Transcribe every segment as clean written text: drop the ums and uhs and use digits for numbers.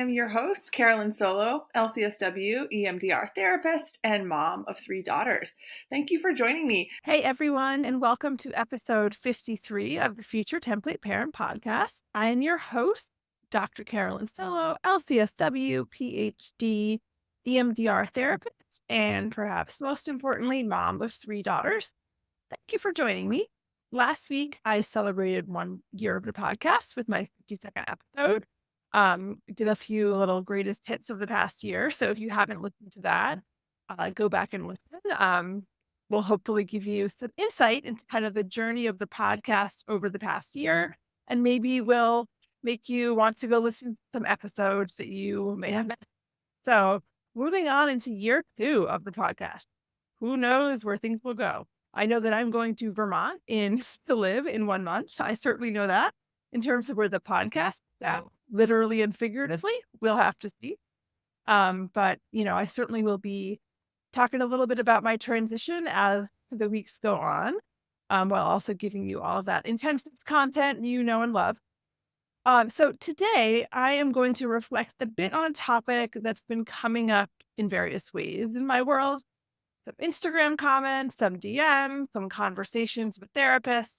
I'm your host, Carolyn Solo, LCSW, EMDR therapist, and mom of 3 daughters. Thank you for joining me. Hey, everyone, and welcome to episode 53 of the Future Template Parent Podcast. I am your host, Dr. Carolyn Solo, LCSW, PhD, EMDR therapist, and perhaps most importantly, mom of 3 daughters. Thank you for joining me. Last week, I celebrated 1 year of the podcast with my 52nd episode. Did a few little greatest hits of the past year. So if you haven't listened to that, go back and listen. Will hopefully give you some insight into kind of the journey of the podcast over the past year, and maybe will make you want to go listen to some episodes that you may have missed. So moving on into year 2 of the podcast, who knows where things will go? I know that I'm going to Vermont to live in 1 month. I certainly know that. In terms of where the podcast, literally and figuratively, we'll have to see. But I certainly will be talking a little bit about my transition as the weeks go on, while also giving you all of that intensive content you know and love. So today I am going to reflect a bit on a topic that's been coming up in various ways in my world. Some Instagram comments, some DM, some conversations with therapists.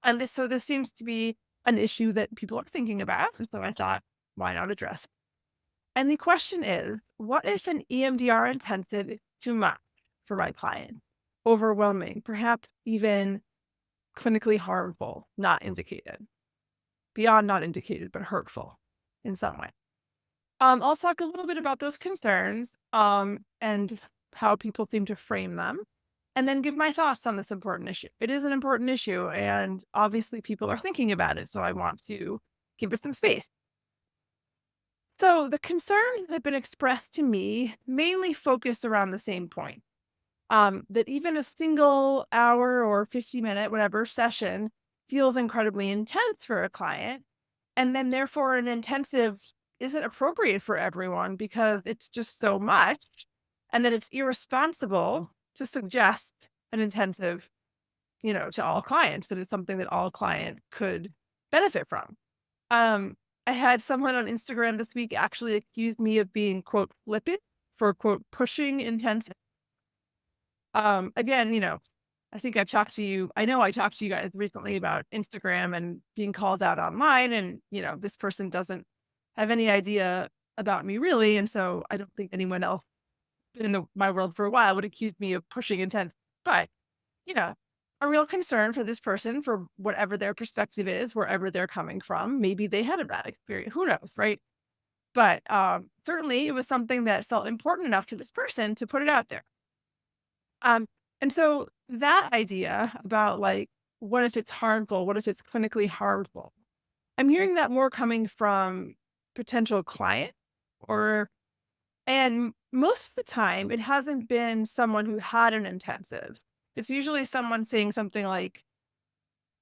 And this seems to be an issue that people are thinking about. And so I thought, why not address it? And the question is, what if an EMDR intensive is too much for my client? Overwhelming, perhaps even clinically harmful, not indicated. Beyond not indicated, but hurtful in some way. I'll talk a little bit about those concerns and how people seem to frame them, and then give my thoughts on this important issue. It is an important issue, and obviously people are thinking about it, so I want to give it some space. So the concerns that have been expressed to me mainly focus around the same point. That even a single hour or 50-minute, whatever session feels incredibly intense for a client. And then therefore an intensive isn't appropriate for everyone because it's just so much. And that it's irresponsible to suggest an intensive, to all clients, that it's something that all clients could benefit from. I had someone on Instagram this week actually accuse me of being, quote, flippant for, quote, pushing intensive. Again, I think I know I talked to you guys recently about Instagram and being called out online, and, this person doesn't have any idea about me really. And so I don't think anyone else in my world for a while would accuse me of pushing intent. But, you know, a real concern for this person, for whatever their perspective is, wherever they're coming from. Maybe they had a bad experience. Who knows, right? But certainly it was something that felt important enough to this person to put it out there. And so that idea about, like, what if it's harmful? What if it's clinically harmful? I'm hearing that more coming from potential client, and most of the time it hasn't been someone who had an intensive. It's usually someone saying something like,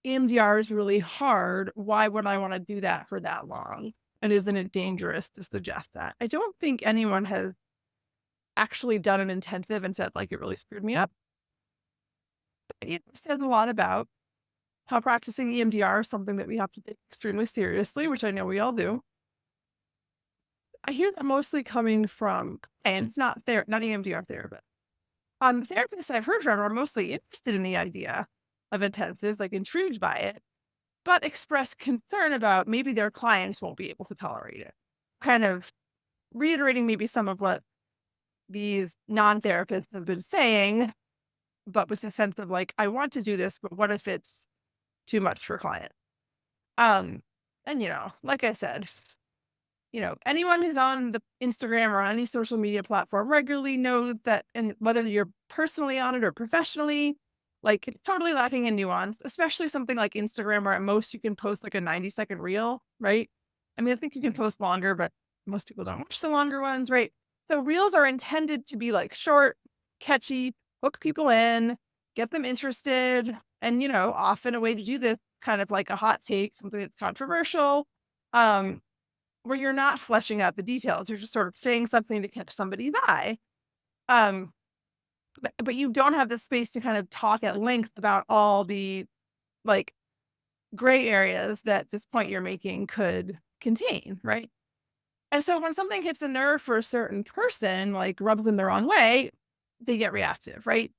EMDR is really hard. Why would I want to do that for that long? And isn't it dangerous to suggest that? I don't think anyone has actually done an intensive and said, like, it really screwed me up. It says a lot about how practicing EMDR is something that we have to take extremely seriously, which I know we all do. I hear that mostly coming from, and it's not EMDR therapists. Therapists I've heard from are mostly interested in the idea of intensives, like intrigued by it, but express concern about maybe their clients won't be able to tolerate it. Kind of reiterating maybe some of what these non-therapists have been saying, but with a sense of, like, I want to do this, but what if it's too much for clients? And like I said, anyone who's on the Instagram or on any social media platform regularly knows that, and whether you're personally on it or professionally, like, it's totally lacking in nuance, especially something like Instagram, where at most you can post like a 90-second reel, right? I mean, I think you can post longer, but most people don't watch the longer ones, right? So reels are intended to be like short, catchy, hook people in, get them interested. And, often a way to do this, kind of like a hot take, something that's controversial, where you're not fleshing out the details. You're just sort of saying something to catch somebody's eye. Um, but you don't have the space to kind of talk at length about all the, like, gray areas that this point you're making could contain, right? And so when something hits a nerve for a certain person, like rubs them the wrong way, they get reactive, right?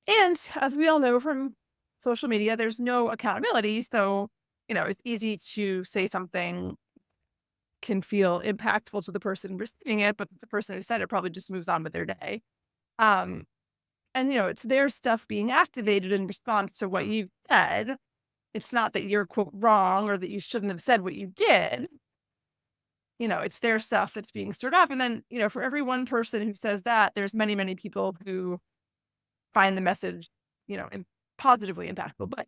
And as we all know from social media, there's no accountability. So, it's easy to say something can feel impactful to the person receiving it, but the person who said it probably just moves on with their day. Um, and it's their stuff being activated in response to what you said. It's not that you're quote wrong or that you shouldn't have said what you did. It's their stuff that's being stirred up. And then, for every one person who says that, there's many, many people who find the message, positively impactful. But,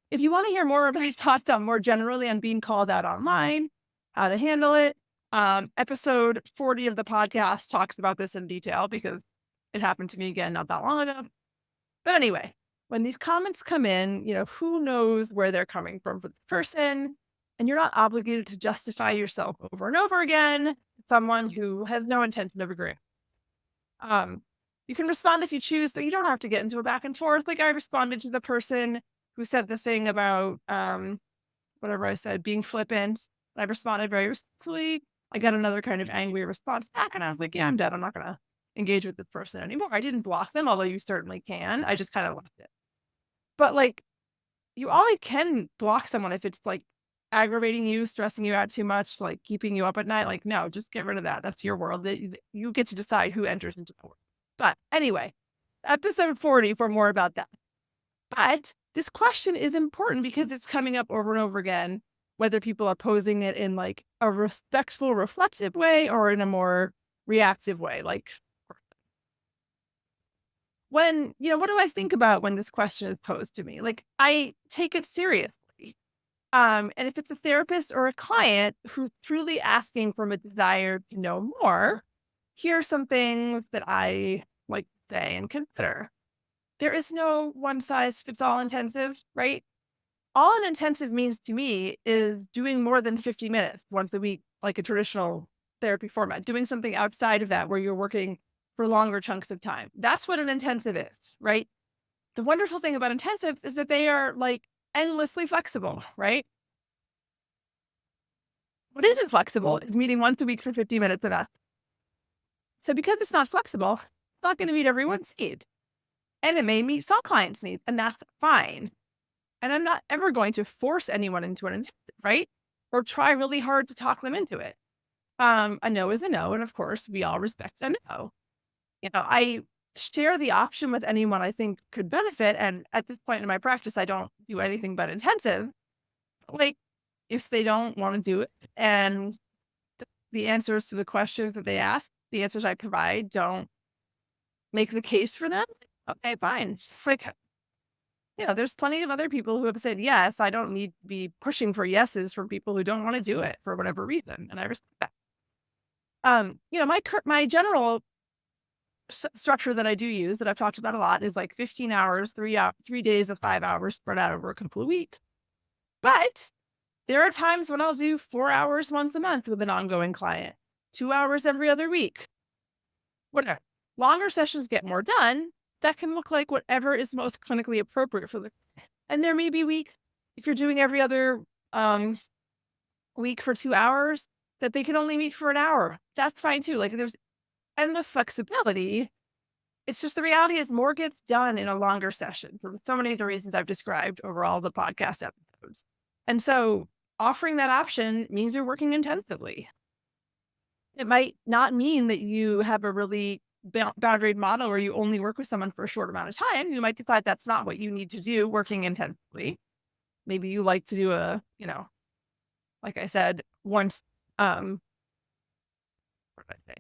if you want to hear more of my thoughts on more generally on being called out online, how to handle it, episode 40 of the podcast talks about this in detail because it happened to me again not that long ago. But anyway, when these comments come in, who knows where they're coming from for the person, and you're not obligated to justify yourself over and over again. Someone who has no intention of agreeing. Um, you can respond if you choose, but you don't have to get into a back and forth. Like I responded to the person who said the thing about whatever I said being flippant. I responded very respectfully. I got another kind of angry response back, and I was like, "Yeah, I'm dead. I'm not gonna engage with this person anymore." I didn't block them, although you certainly can. I just kind of left it. But like, you only can block someone if it's like aggravating you, stressing you out too much, like keeping you up at night. Like, no, just get rid of that. That's your world. You get to decide who enters into the world. But anyway, episode 40 for more about that. But this question is important because it's coming up over and over again, whether people are posing it in like a respectful, reflective way or in a more reactive way. Like what do I think about when this question is posed to me? Like I take it seriously. And if it's a therapist or a client who's truly asking from a desire to know more, here are some things that I like to say and consider. There is no one size fits all intensive, right? All an intensive means to me is doing more than 50 minutes once a week, like a traditional therapy format, doing something outside of that where you're working for longer chunks of time. That's what an intensive is, right? The wonderful thing about intensives is that they are like endlessly flexible, right? What isn't flexible is meeting once a week for 50 minutes enough. So because it's not flexible, it's not going to meet everyone's need. And it may meet some clients' needs, and that's fine. And I'm not ever going to force anyone into an intensive, right? Or try really hard to talk them into it. A no is a no, and of course, we all respect a no. I share the option with anyone I think could benefit, and at this point in my practice, I don't do anything but intensive. Like, if they don't want to do it, and the answers to the questions that they ask, the answers I provide don't make the case for them, okay, fine. It's like, there's plenty of other people who have said yes. I don't need to be pushing for yeses from people who don't want to do it for whatever reason, and I respect that. My general structure that I do use that I've talked about a lot is like 15 hours, 3 days of 5 hours spread out over a couple of weeks. But there are times when I'll do 4 hours once a month with an ongoing client, 2 hours every other week, whatever. Longer sessions get more done. That can look like whatever is most clinically appropriate for the. And there may be weeks if you're doing every other week for 2 hours that they can only meet for an hour. That's fine too. Like there's endless flexibility. It's just the reality is more gets done in a longer session for so many of the reasons I've described over all the podcast episodes. And so offering that option means you're working intensively. It might not mean that you have a really boundaried model where you only work with someone for a short amount of time. You might decide that's not what you need to do working intensively. Maybe you like to do like I said, once, what did I say?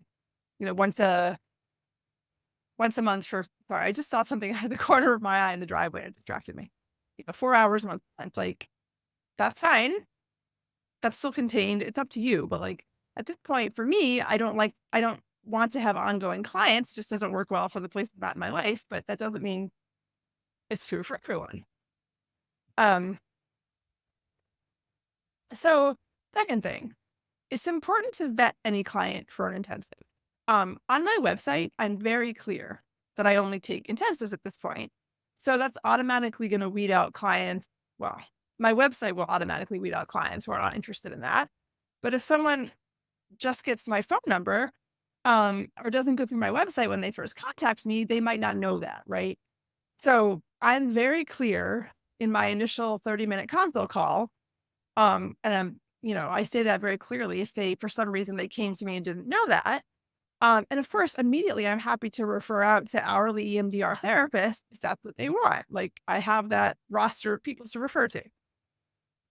Once a month for, sorry, I just saw something out of the corner of my eye in the driveway and it distracted me. 4 hours a month. I'm like, that's fine. That's still contained. It's up to you. But like at this point for me, I don't want to have ongoing clients. Just doesn't work well for the place I'm at in my life, but that doesn't mean it's true for everyone. So second thing, it's important to vet any client for an intensive. On my website, I'm very clear that I only take intensives at this point. So that's automatically going to weed out clients. Well, my website will automatically weed out clients who are not interested in that. But if someone just gets my phone number, or doesn't go through my website when they first contact me, they might not know that, right? So I'm very clear in my initial 30-minute consult call. And I say that very clearly if they, for some reason, they came to me and didn't know that. And of course, immediately I'm happy to refer out to hourly EMDR therapists if that's what they want. Like I have that roster of people to refer to.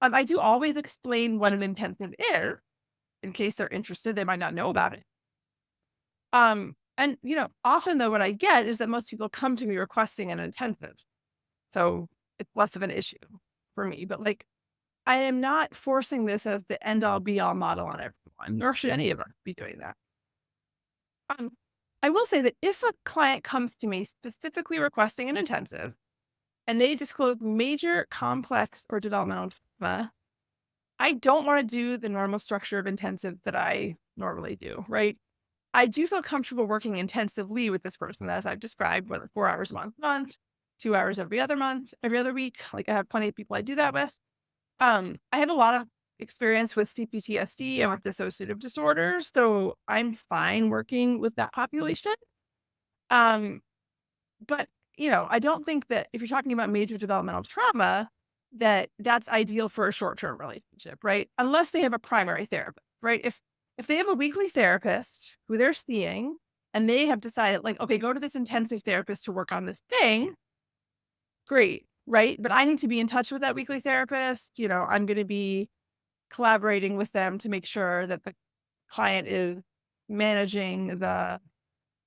I do always explain what an intensive is in case they're interested. They might not know about it. And often though, what I get is that most people come to me requesting an intensive. So it's less of an issue for me. But like I am not forcing this as the end all be all model on everyone, nor should any of us be doing that. Um, I will say that if a client comes to me specifically requesting an intensive and they disclose major complex or developmental trauma, I don't want to do the normal structure of intensive that I normally do, right? I do feel comfortable working intensively with this person, as I've described, whether 4 hours a month, 2 hours every other month, every other week. Like I have plenty of people I do that with. I have a lot of experience with CPTSD and with dissociative disorders, so I'm fine working with that population. Um, but I don't think that if you're talking about major developmental trauma, that that's ideal for a short-term relationship, right? Unless they have a primary therapist, right? If they have a weekly therapist who they're seeing and they have decided like, okay, go to this intensive therapist to work on this thing, great, right? But I need to be in touch with that weekly therapist. I'm going to be collaborating with them to make sure that the client is managing the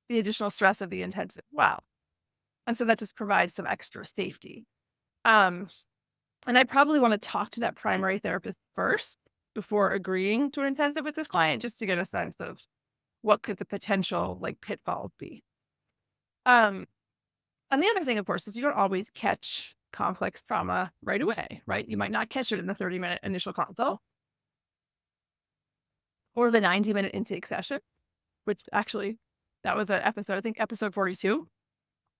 additional stress of the intensive well. And so that just provides some extra safety. Um, and I probably want to talk to that primary therapist first before agreeing to an intensive with this client, just to get a sense of what could the potential like pitfalls be. Um, and the other thing, of course, is you don't always catch complex trauma right away, right? You might not catch it in the 30-minute initial consult or the 90-minute intake session, which actually that was an episode, I think episode 42.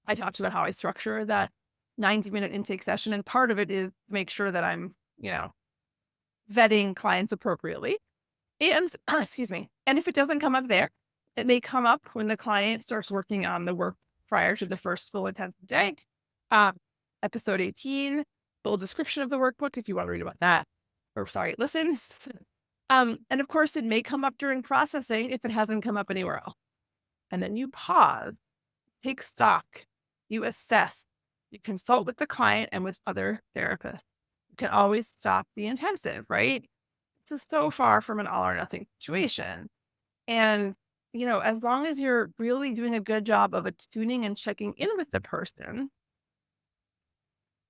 I talked about how I structure that 90-minute intake session. And part of it is make sure that I'm, vetting clients appropriately. And excuse me. And if it doesn't come up there, it may come up when the client starts working on the work prior to the first full intensive day. Um, Episode 18, full description of the workbook if you want to read about that. Or sorry, listen. And of course, it may come up during processing if it hasn't come up anywhere else. And then you pause, take stock, you assess, you consult with the client and with other therapists. You can always stop the intensive, right? This is so far from an all or nothing situation. And, as long as you're really doing a good job of attuning and checking in with the person,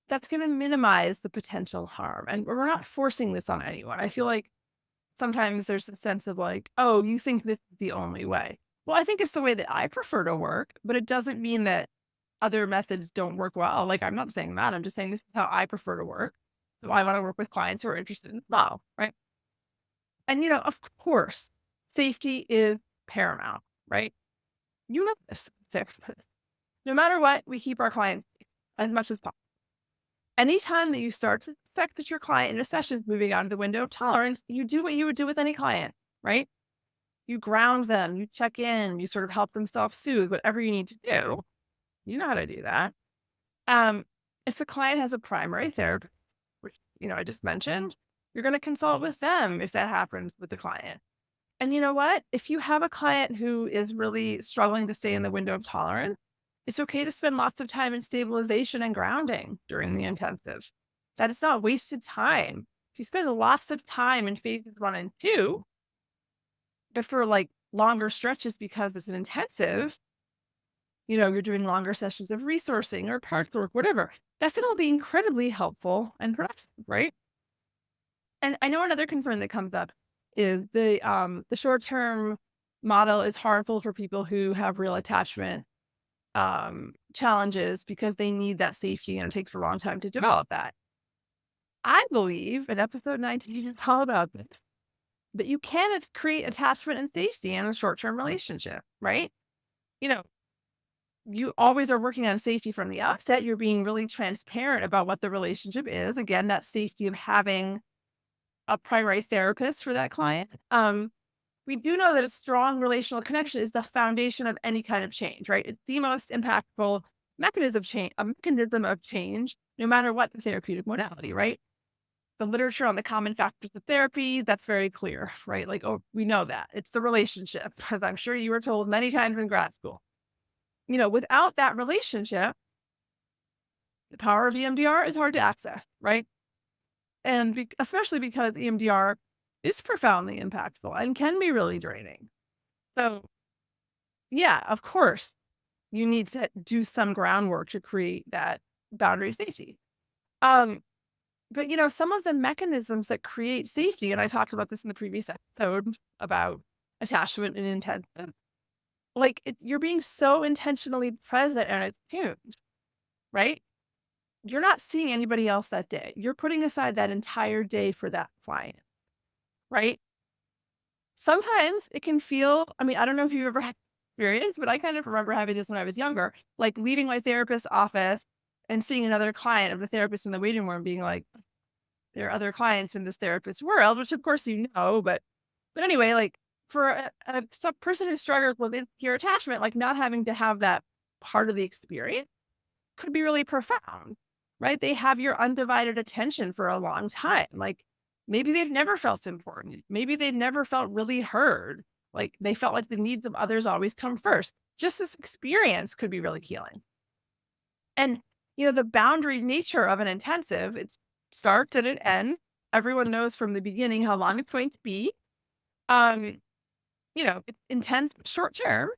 that's going to minimize the potential harm. And we're not forcing this on anyone. I feel like sometimes there's a sense of like, oh, you think this is the only way. Well, I think it's the way that I prefer to work, but it doesn't mean that other methods don't work well. Like, I'm not saying that. I'm just saying this is how I prefer to work. So I want to work with clients who are interested in well, right? And, of course, safety is paramount, right? You know this. No matter what, we keep our clients safe as much as possible. Anytime that you start to suspect that your client in a session is moving out of the window of tolerance, you do what you would do with any client, right? You ground them, you check in, you sort of help them self-soothe, whatever you need to do. You know how to do that. If the client has a primary therapist, which, I just mentioned, you're going to consult with them if that happens with the client. And you know what? If you have a client who is really struggling to stay in the window of tolerance, it's okay to spend lots of time in stabilization and grounding during the intensive. That is not wasted time. If you spend lots of time in phases 1 and 2, but for like longer stretches because it's an intensive, you're doing longer sessions of resourcing or parts work, whatever. That's going to be incredibly helpful and productive, right? And I know another concern that comes up is the short term model is harmful for people who have real attachment challenges because they need that safety and it takes a long time to develop that. I believe in episode 19 is all about this, but you can create attachment and safety in a short term relationship, right? You know, you always are working on safety from the outset. You're being really transparent about what the relationship is. Again, that safety of having a primary therapist for that client. we do know that a strong relational connection is the foundation of any kind of change, right? It's the most impactful mechanism of change, no matter what the therapeutic modality, right? The literature on the common factors of therapy, that's very clear, right? Like, oh, we know that. It's the relationship, as I'm sure you were told many times in grad school. Without that relationship, the power of EMDR is hard to access, right? And especially because EMDR is profoundly impactful and can be really draining. So, yeah, of course, you need to do some groundwork to create that boundary safety. Um, but some of the mechanisms that create safety, and I talked about this in the previous episode about attachment and intent, like you're being so intentionally present and attuned, right? You're not seeing anybody else that day. You're putting aside that entire day for that client, right? Sometimes it can feel, I mean, I don't know if you've ever had experience, but I kind of remember having this when I was younger, like leaving my therapist's office and seeing another client of the therapist in the waiting room being like, there are other clients in this therapist world, which of course but anyway, like for some person who struggles with insecure attachment, like not having to have that part of the experience could be really profound, right? They have your undivided attention for a long time. Like maybe they've never felt important. Maybe they've never felt really heard. Like they felt like the needs of others always come first. Just this experience could be really healing. And, the boundary nature of an intensive, it starts and it ends. Everyone knows from the beginning how long it's going to be. Um, it's intense, short term.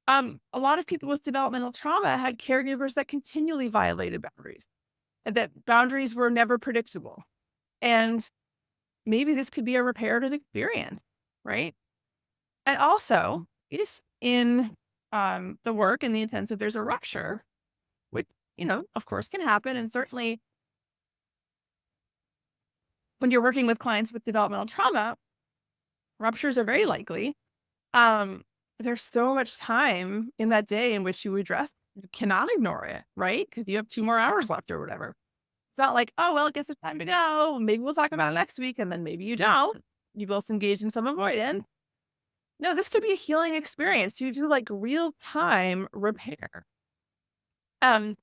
A lot of people with developmental trauma had caregivers that continually violated boundaries and that boundaries were never predictable. And maybe this could be a reparative experience, right? And also, is in the work in the intensive, there's a rupture, which, of course can happen. And certainly when you're working with clients with developmental trauma, ruptures are very likely. Um, there's so much time in that day in which you address, you cannot ignore it, right? Because you have 2 more hours left or whatever. It's not like, oh, well, I guess it's time to go. Maybe we'll talk about it next week. And then maybe you don't. You both engage in some avoidance. No, this could be a healing experience. You do like real time repair. Um,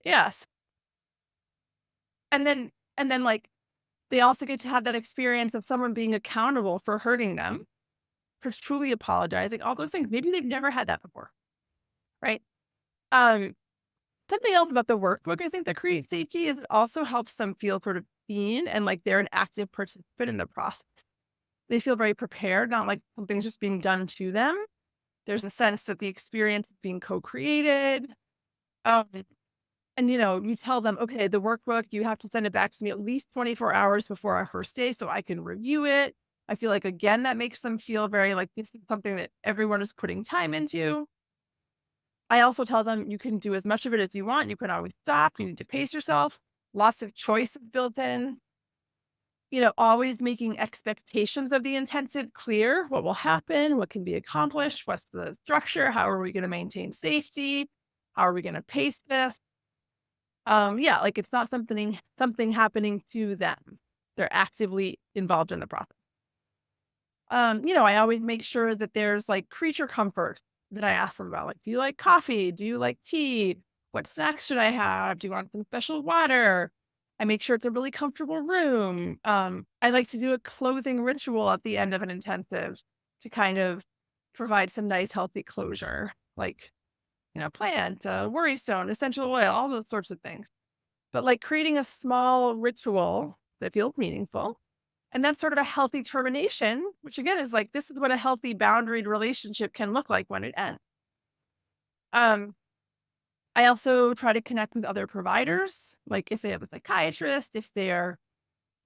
yes. And then like they also get to have that experience of someone being accountable for hurting them, for truly apologizing, all those things. Maybe they've never had that before. Right. Um, Something else about the workbook, I think that creates safety is it also helps them feel sort of seen and like they're an active participant in the process. They feel very prepared, not like something's just being done to them. There's a sense that the experience is being co-created. Um, and you tell them, okay, the workbook, you have to send it back to me at least 24 hours before our first day so I can review it. I feel like again, that makes them feel very like this is something that everyone is putting time into. I also tell them you can do as much of it as you want. You can always stop. You need to pace yourself. Lots of choice built in. Always making expectations of the intensive clear. What will happen? What can be accomplished? What's the structure? How are we going to maintain safety? How are we going to pace this? Yeah, like it's not something happening to them. They're actively involved in the process. I always make sure that there's like creature comfort that I ask them about. Like, do you like coffee? Do you like tea? What snacks should I have? Do you want some special water? I make sure it's a really comfortable room. I like to do a closing ritual at the end of an intensive to kind of provide some nice, healthy closure, like, plant, worry stone, essential oil, all those sorts of things. But like creating a small ritual that feels meaningful and that's sort of a healthy termination, which again is like, this is what a healthy boundaried relationship can look like when it ends. Um, I also try to connect with other providers, like if they have a psychiatrist, if they're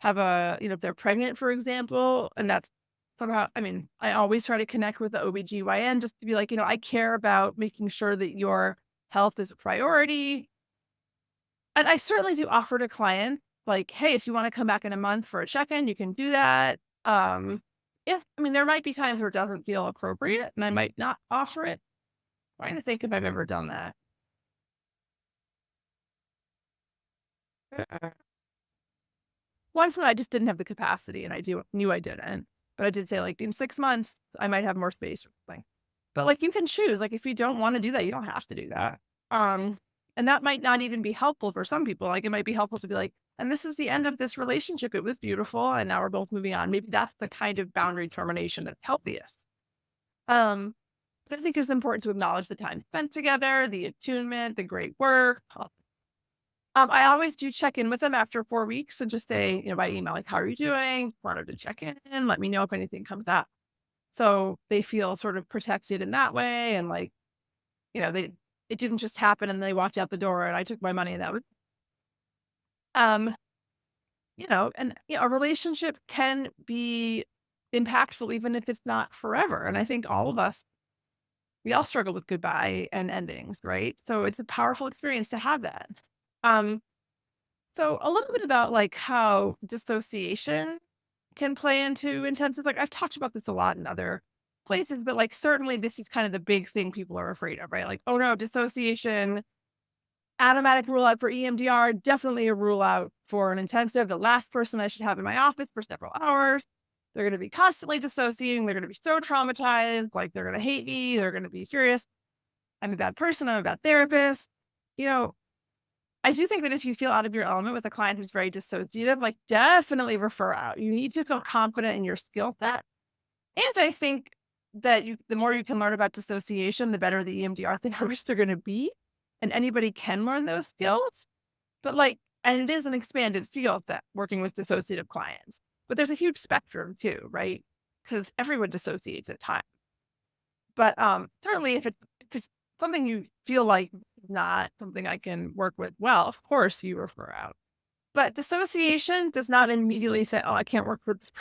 have a, if they're pregnant, for example, and that's somehow, I mean, I always try to connect with the OBGYN just to be like, I care about making sure that your health is a priority. And I certainly do offer to clients like, hey, if you want to come back in a month for a check-in, you can do that. Yeah, I mean, there might be times where it doesn't feel appropriate and I might not offer it. I'm trying to think if I've ever done that. Uh, Once when I just didn't have the capacity and knew I didn't. But I did say, like, in 6 months, I might have more space or something. But, like, you can choose, like, if you don't wanna do that, you don't have to do that. Um, and that might not even be helpful for some people, like, it might be helpful to be like, "And this is the end of this relationship, it was beautiful, and now we're both moving on." Maybe that's the kind of boundary termination that's healthiest. Um, but I think it's important to acknowledge the time spent together, the attunement, the great work. I always do check in with them after 4 weeks and just say, by email, like, "How are you doing? Wanted to check in, let me know if anything comes up." So they feel sort of protected in that way, and, like, they it didn't just happen and they walked out the door and I took my money and that was um, a relationship can be impactful even if it's not forever. And I think all of us, we all struggle with goodbye and endings, right? So it's a powerful experience to have that. Um, so a little bit about like how dissociation can play into intensive. Like I've talked about this a lot in other places, but like certainly this is kind of the big thing people are afraid of, right? Like, oh no, dissociation, automatic rule out for EMDR, definitely a rule out for an intensive. The last person I should have in my office for several hours. They're going to be constantly dissociating. They're going to be so traumatized. Like they're going to hate me. They're going to be furious. I'm a bad person. I'm a bad therapist. You know, I do think that if you feel out of your element with a client who's very dissociative, like definitely refer out. You need to feel confident in your skill set. And I think that the more you can learn about dissociation, the better the EMDR therapists are going to be. And anybody can learn those skills. But like, and it is an expanded skill set working with dissociative clients. But there's a huge spectrum too, right? Because everyone dissociates at times. But certainly if it's something you feel like not something I can work with well, of course you refer out. But dissociation does not immediately say, "Oh, I can't work with this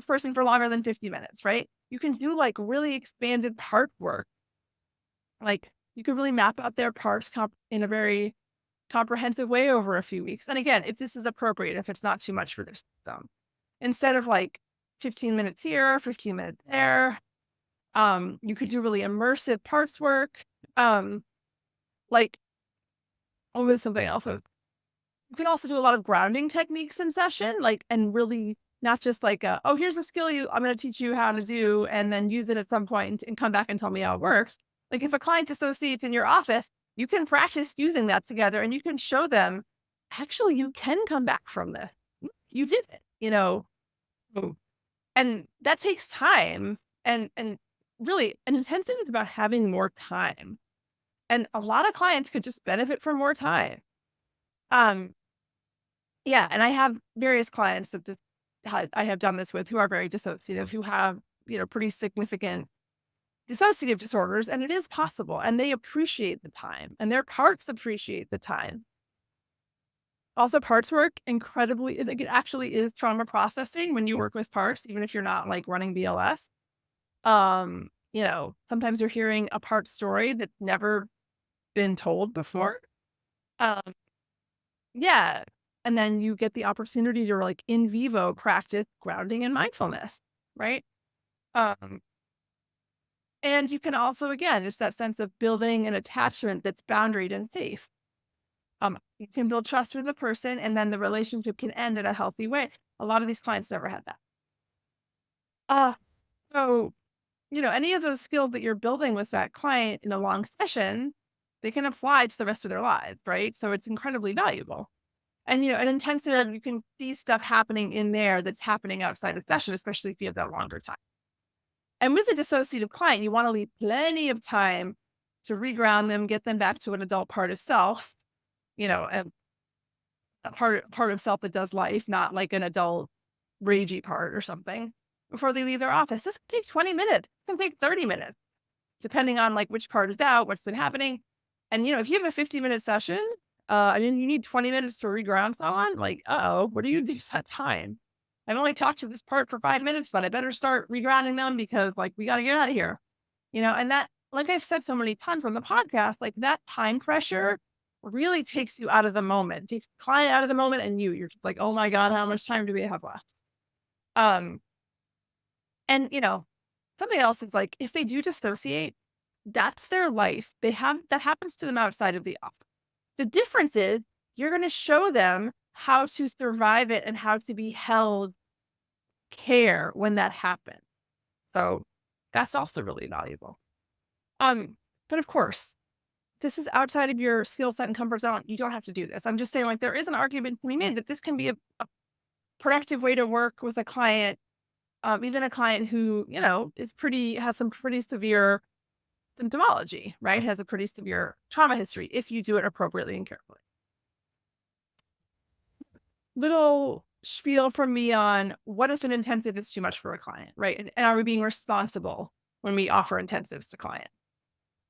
person for longer than 50 minutes," right? You can do like really expanded part work. Like you can really map out their parts in a very comprehensive way over a few weeks. And again, if this is appropriate, if it's not too much for their system, instead of like 15 minutes here, 15 minutes there, you could do really immersive parts work. Um, like, oh, there's something else. You can also do a lot of grounding techniques in session, like, and really not just like, oh, here's a skill I'm going to teach you how to do, and then use it at some point and come back and tell me how it works. Like, if a client dissociates in your office, you can practice using that together, and you can show them, actually, you can come back from this. You did it. Mm. And that takes time, and really, an intensive is about having more time, and a lot of clients could just benefit from more time. Um, Yeah, and I have various clients that I have done this with who are very dissociative, who have, pretty significant dissociative disorders, and it is possible, and they appreciate the time, and their parts appreciate the time. Also, parts work incredibly, like, it actually is trauma processing when you work with parts, even if you're not like running BLS. Sometimes you're hearing a part story that's never been told before. Um, Yeah. And then you get the opportunity to like in vivo practice grounding and mindfulness, right? Um, and you can also, again, it's that sense of building an attachment that's boundaried and safe. You can build trust with the person and then the relationship can end in a healthy way. A lot of these clients never had that. Uh, so, any of those skills that you're building with that client in a long session, they can apply to the rest of their lives, right? So it's incredibly valuable. And, an intensive, you can see stuff happening in there that's happening outside of session, especially if you have that longer time. And with a dissociative client, you want to leave plenty of time to reground them, get them back to an adult part of self, and a part of self that does life, not like an adult ragey part or something before they leave their office. This can take 20 minutes. It can take 30 minutes, depending on like which part is out, what's been happening. And, if you have a 50-minute session, and then you need 20 minutes to reground someone, like, uh-oh, what do you do at that time? I've only talked to this part for 5 minutes, but I better start regrounding them because like we got to get out of here. And that, like I've said so many times on the podcast, like that time pressure really takes you out of the moment, takes the client out of the moment, and you're just like, oh my God, how much time do we have left? Um, and something else is like if they do dissociate, that's their life. That happens to them outside of the office. The difference is you're going to show them how to survive it and how to be held care when that happens. So that's also really valuable. But of course, this is outside of your skill set and comfort zone. You don't have to do this. I'm just saying, like, there is an argument to be made that this can be a productive way to work with a client, even a client who, has some pretty severe symptomology, right? Has a pretty severe trauma history if you do it appropriately and carefully. Little spiel from me on what if an intensive is too much for a client, right? And are we being responsible when we offer intensives to clients?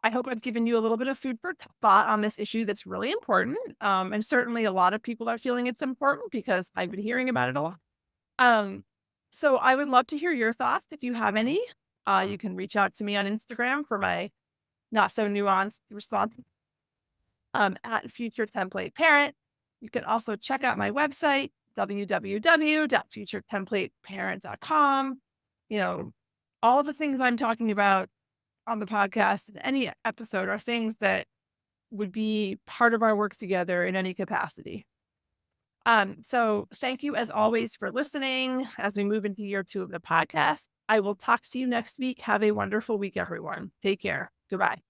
I hope I've given you a little bit of food for thought on this issue that's really important. And certainly a lot of people are feeling it's important because I've been hearing about it a lot. Um, so I would love to hear your thoughts if you have any. You can reach out to me on Instagram for my not so nuanced response, at Future Template Parent. You can also check out my website, www.futuretemplateparent.com. All of the things I'm talking about on the podcast and any episode are things that would be part of our work together in any capacity. So thank you as always for listening as we move into year 2 of the podcast. I will talk to you next week. Have a wonderful week, everyone. Take care. Goodbye.